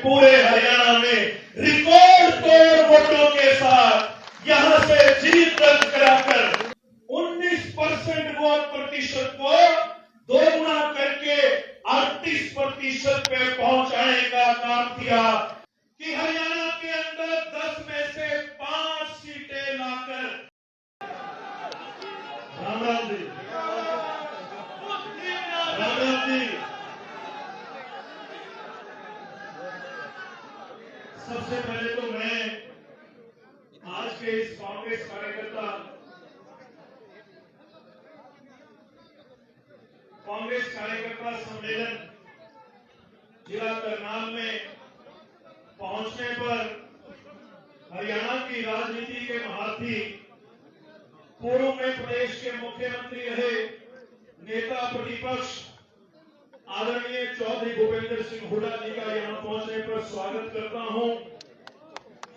पूरे हरियाणा में रिकॉर्ड तोड़ वोटों के साथ यहां से जीत दर्ज कराकर 19% वोट प्रतिशत को दोगुना करके 38% पे पहुंचाने का काम किया कि हरियाणा के अंदर 10 में से 5 सीटें लाकर राम राम जी सबसे पहले तो मैं आज के इस कांग्रेस कार्यकर्ता सम्मेलन जिला करनाल में पहुंचने पर हरियाणा की राजनीति के महारथी पूर्व में प्रदेश के मुख्यमंत्री रहे नेता प्रतिपक्ष आदरणीय चौधरी भूपेंद्र सिंह हुड्डा जी का यहां पहुंचने पर स्वागत करता हूं।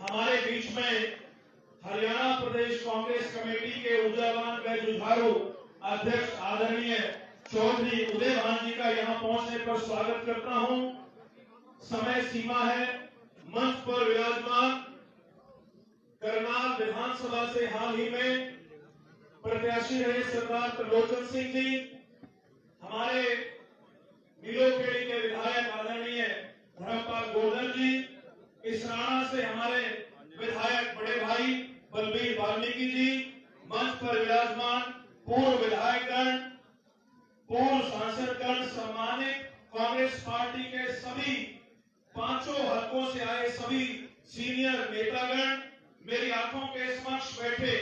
हमारे बीच में हरियाणा प्रदेश कांग्रेस कमेटी के ऊर्जावान व जुझारू अध्यक्ष आदरणीय चौधरी उदयभान जी का यहां पहुंचने पर स्वागत करता हूं। समय सीमा है। मंच पर विराजमान करनाल विधानसभा से हाल ही में प्रत्याशी रहे सरदार त्रिलोचन सिंह जी, हमारे नीलोखेड़ी के विधायक आदरणीय धर्मपाल गोवर्धन जी, इसराना से हमारे विधायक बड़े भाई बलबीर वाल्मीकि जी, मंच पर विराजमान पूर्व विधायकगण, पूर्व सांसदगण, सम्मानित कांग्रेस पार्टी के सभी पांचों हलकों से आए सभी सीनियर नेतागण, मेरी आंखों के समक्ष बैठे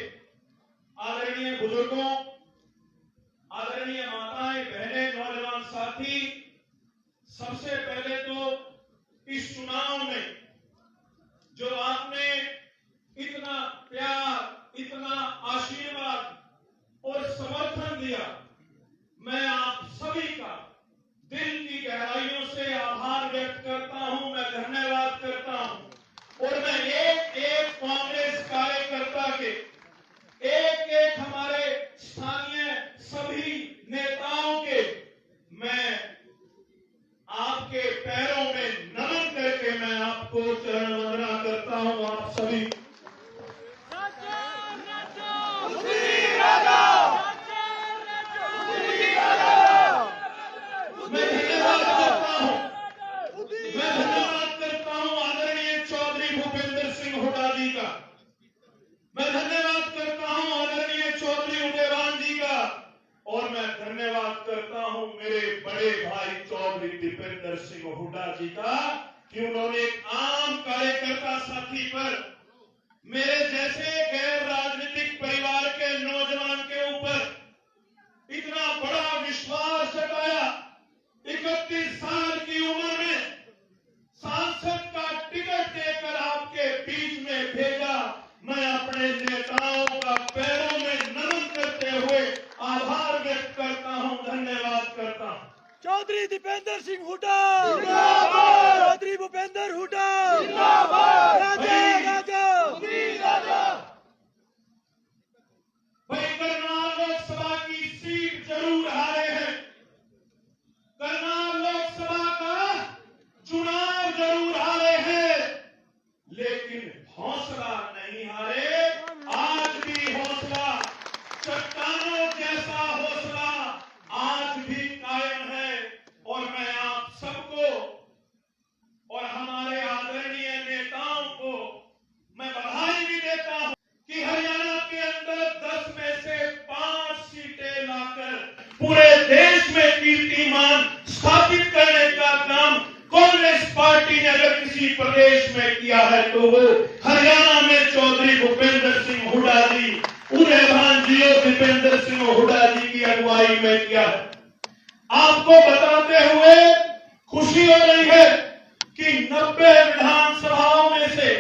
आदरणीय बुजुर्गों, आदरणीय माताएं, बहनें, नौजवान साथी, सबसे पहले तो इस चुनाव में जो आपने इतना प्यार, इतना आशीर्वाद और समर्थन दिया, मैं आप सभी का दिल की गहराइयों से आभार व्यक्त करता हूं, मैं धन्यवाद करता हूं। और मैं एक एक कांग्रेस कार्यकर्ता के, एक एक हमारे स्थानीय सभी नेताओं के मैं आपके पैरों में नमन करके मैं आपको चरण वंदना करता हूं। आप सभी मैं धन्यवाद करता हूं आदरणीय चौधरी भूपेंद्र सिंह हुड्डा जी का, मैं धन्यवाद करता हूं आदरणीय चौधरी उदयभान जी का, और मैं धन्यवाद करता हूं मेरे बड़े भाई चौधरी दीपेंद्र सिंह हुड्डा जी का कि उन्होंने एक आम कार्यकर्ता साथी पर, मेरे जैसे गैर राजनीतिक परिवार के नौजवान के ऊपर इतना बड़ा विश्वास जताया। 31 साल की उम्र में सांसद का टिकट देकर आपके बीच में भेजा। मैं अपने नेताओं का पैरों में नमन करते हुए आभार व्यक्त करता हूं, धन्यवाद करता हूं। चौधरी दीपेंद्र सिंह हुड्डा जिंदाबाद, चौधरी भूपेंद्र हुड्डा जिंदाबाद, राजा राजा राजा। भाई करनाल लोकसभा की सीट जरूर हारे हैं, करनाल लोकसभा का चुनाव जरूर हारे हैं, लेकिन हौसला नहीं हारे। आज भी हौसला, चट्टानों जैसा हौसला आज भी कायम है। और मैं आप सबको और हमारे आदरणीय नेताओं को मैं बधाई भी देता हूं कि हरियाणा के अंदर 10 में से 5 सीटें लाकर पूरे देश में कीर्तिमान स्थापित करने का काम कांग्रेस पार्टी ने अगर किसी प्रदेश में किया है तो वो हरियाणा में चौधरी भूपेंद्र सिंह हुड्डा जी, उदयभान जी और दीपेंद्र सिंह हुड्डा जी की अगुवाई में किया है। आपको बताते हुए खुशी हो रही है कि 90 विधानसभाओं में से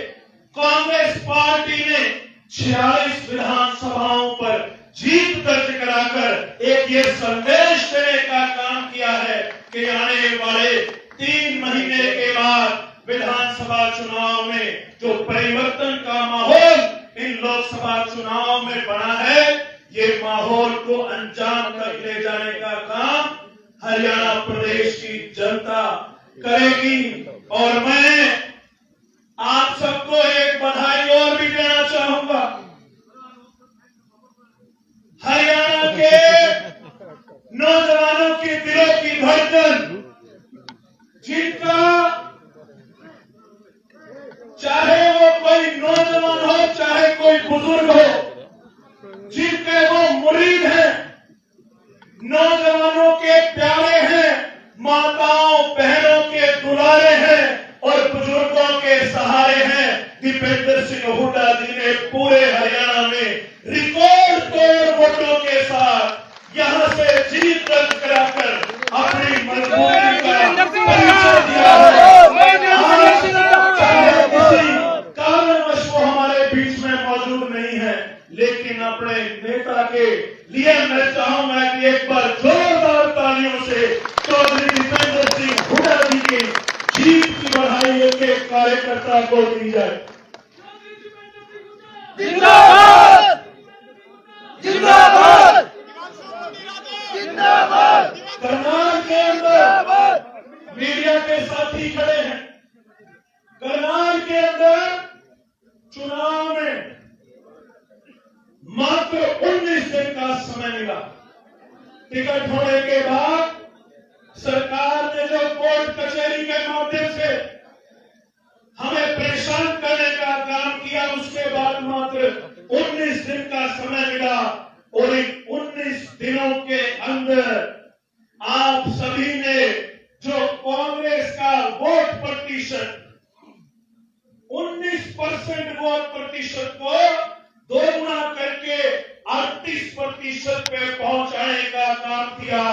कांग्रेस पार्टी ने 46 विधानसभाओं पर जीत दर्ज कराकर एक ये संदेश देने का काम किया है कि आने वाले 3 महीने के बाद विधानसभा चुनाव में जो परिवर्तन का माहौल इन लोकसभा चुनाव में बना है, ये माहौल को अंजाम तक ले जाने का काम हरियाणा प्रदेश की जनता करेगी। और मैं आप सबको एक बधाई और भी देना चाहूंगा। हरियाणा के नौजवानों के दिलों की धड़कन, जिनका चाहे वो कोई नौजवान हो चाहे कोई बुजुर्ग हो, जिनके वो मुरीद हैं, नौजवानों के प्यारे हैं, माताओं बहनों के दुलारे हैं और बुजुर्गों के सहारे हैं। दीपेंद्र सिंह हुड्डा जी ने पूरे हरियाणा में रिकॉर्ड तोड़ वोटों के साथ यहां से जीत दर्ज कराकर अपनी मजबूती का परिचय दिया है। चाहे किसी कारणवश वो हमारे बीच में मौजूद नहीं है, लेकिन अपने नेता के लिए मैं चाहूंगा कि एक बार जोरदार तालियों से चौधरी दीपेंद्र सिंह हुड्डा जी की जीत की बधाई एक एक कार्यकर्ता को दी जाए। जिंदाबाद जिंदाबाद जिंदाबाद। करनाल के अंदर मीडिया के साथी खड़े हैं। करनाल के अंदर चुनाव में मात्र 19 दिन का समय मिला। टिकट होने के बाद सरकार ने जो कोर्ट कचहरी के माध्यम से हमें परेशान करने का काम किया, उसके बाद मात्र 19 दिन का समय मिला और इन 19 दिनों के अंदर आप सभी ने जो कांग्रेस का वोट प्रतिशत 19% वोट प्रतिशत को दोगुना करके 38% पे पहुंचाने का काम किया।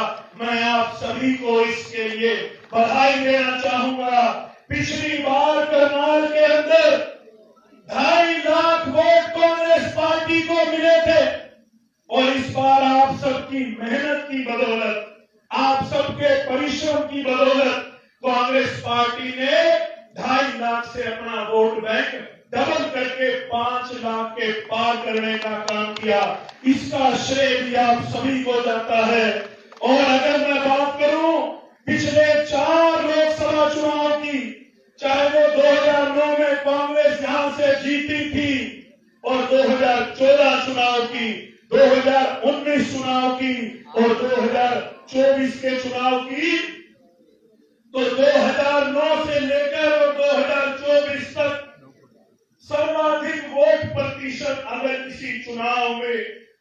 मैं आप सभी को इसके लिए बधाई देना चाहूंगा। पिछली बार करनाल के अंदर 2.5 लाख वोट कांग्रेस पार्टी को मिले थे और इस बार आप सबकी मेहनत की बदौलत, आप सबके परिश्रम की बदौलत कांग्रेस पार्टी ने 2.5 लाख से अपना वोट बैंक डबल करके 5 लाख के पार करने का काम किया। इसका श्रेय भी आप सभी को जाता है। और अगर मैं बात करूं पिछले 4 लोकसभा चुनाव की, चाहे वो 2009 में कांग्रेस यहां से जीती थी और 2014 चुनाव की, 2019 चुनाव की और 2024 के चुनाव की, तो 2009 से लेकर और 2024 तक सर्वाधिक वोट प्रतिशत अगर किसी चुनाव में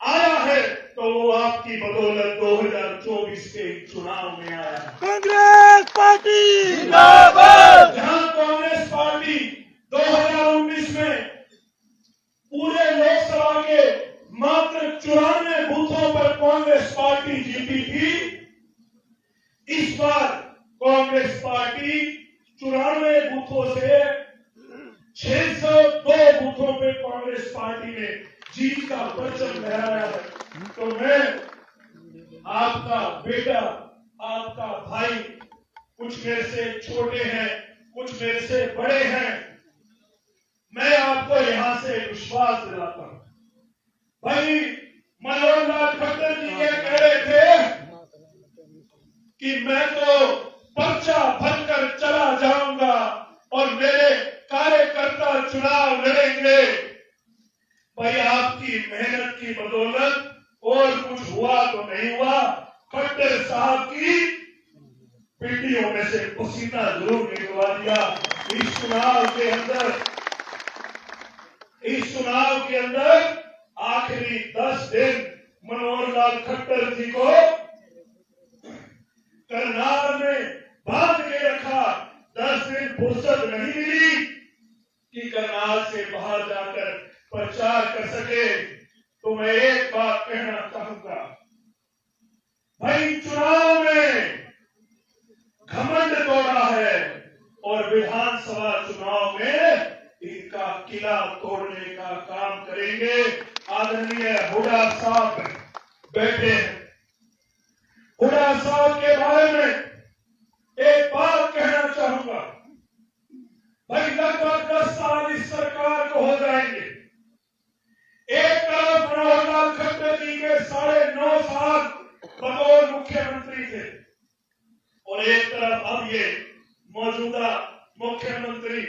आया है तो वो आपकी बदौलत 2024 के चुनाव में आया है। कांग्रेस पार्टी जिंदाबाद। जहां कांग्रेस पार्टी 2019 में पूरे लोकसभा के मात्र 94 बूथों पर कांग्रेस पार्टी जीती थी, इस बार कांग्रेस पार्टी 94 बूथों से 602 बूथों पे कांग्रेस पार्टी ने जीत का परचम लहराया है। तो मैं आपका बेटा, आपका भाई, कुछ मेरे से छोटे हैं, कुछ मेरे से बड़े हैं, मैं आपको यहां से विश्वास दिलाता हूं। भाई मनोहर लाल खट्टर जी ये कह रहे थे कि मैं तो पर्चा भरकर चला जाऊंगा और मेरे कार्यकर्ता चुनाव लड़ेंगे। भाई आपकी मेहनत की बदौलत और कुछ हुआ तो नहीं हुआ, खट्टर साहब की पीढ़ियों में से पसीना जरूर निकलवा दिया। इस चुनाव के अंदर आखिरी 10 दिन मनोहर लाल खट्टर जी को करनाल में बांध के रखा। 10 दिन फुर्सत नहीं मिली कि करनाल से बाहर जाकर प्रचार कर सके। तो मैं एक बात कहना चाहूंगा, भाई चुनाव में घमंड तोड़ा है और विधानसभा चुनाव में इनका किला तोड़ने का काम करेंगे। आदरणीय हुड्डा साहब बैठे हैं। हुड्डा साहब के बारे में एक बात कहना चाहूंगा, भाई लगभग 10 साल इस सरकार को हो जाएंगे। एक तरफ मनोहर लाल खट्टर जी के 9.5 साल बतौर मुख्यमंत्री थे और एक तरफ अब ये मौजूदा मुख्यमंत्री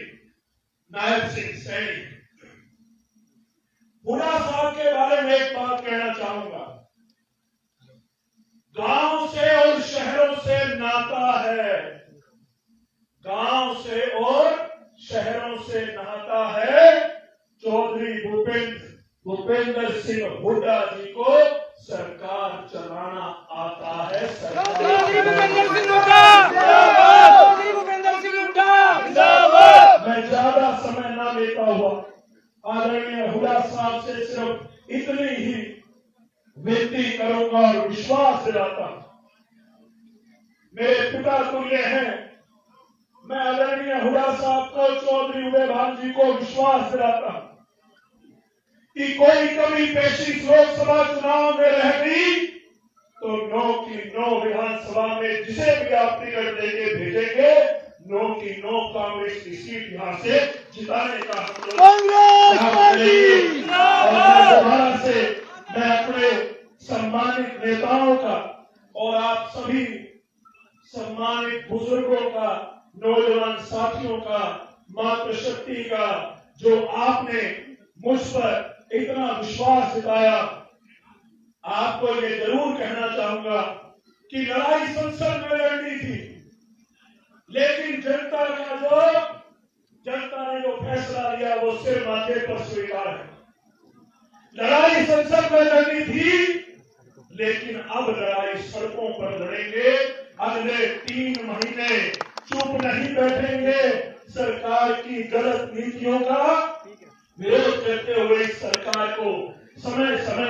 नायब सिंह सैनी, हुड्डा साहब के बारे में एक बात कहना चाहूंगा। गांव से और शहरों से नाता है, गांव से और शहरों से नाता है। चौधरी भूपेंद्र सिंह हुड्डा जी को सरकार चलाना आता है। मैं ज्यादा समय ना लेता हुआ आदरणीय हुड्डा साहब से सिर्फ इतनी ही विनती करूंगा और विश्वास दिलाता, मेरे पिता तुल्य हैं। मैं आदरणीय हुड्डा साहब को, चौधरी उदय भान जी को विश्वास दिलाता कि कोई कमी पेशी लोकसभा चुनाव में रह गई तो 9 की 9 विधानसभा में जिसे भी आप टिकट देके भेजेंगे, 9 की 9 कांग्रेस की सीट यहां से जिताने का दोबारा से मैं अपने सम्मानित नेताओं का और आप सभी सम्मानित बुजुर्गों का, नौजवान साथियों का, मातृशक्ति का, जो आपने मुझ पर इतना विश्वास जताया, आपको ये जरूर कहना चाहूंगा कि लड़ाई संसद में लड़नी थी, लेकिन जनता ने जो फैसला लिया वो सिर माथे पर स्वीकार है। लड़ाई संसद में लड़नी थी, लेकिन अब लड़ाई सड़कों पर लड़ेंगे। अगले 3 महीने चुप नहीं बैठेंगे। सरकार की गलत नीतियों का विरोध करते हुए इस सरकार को समय समय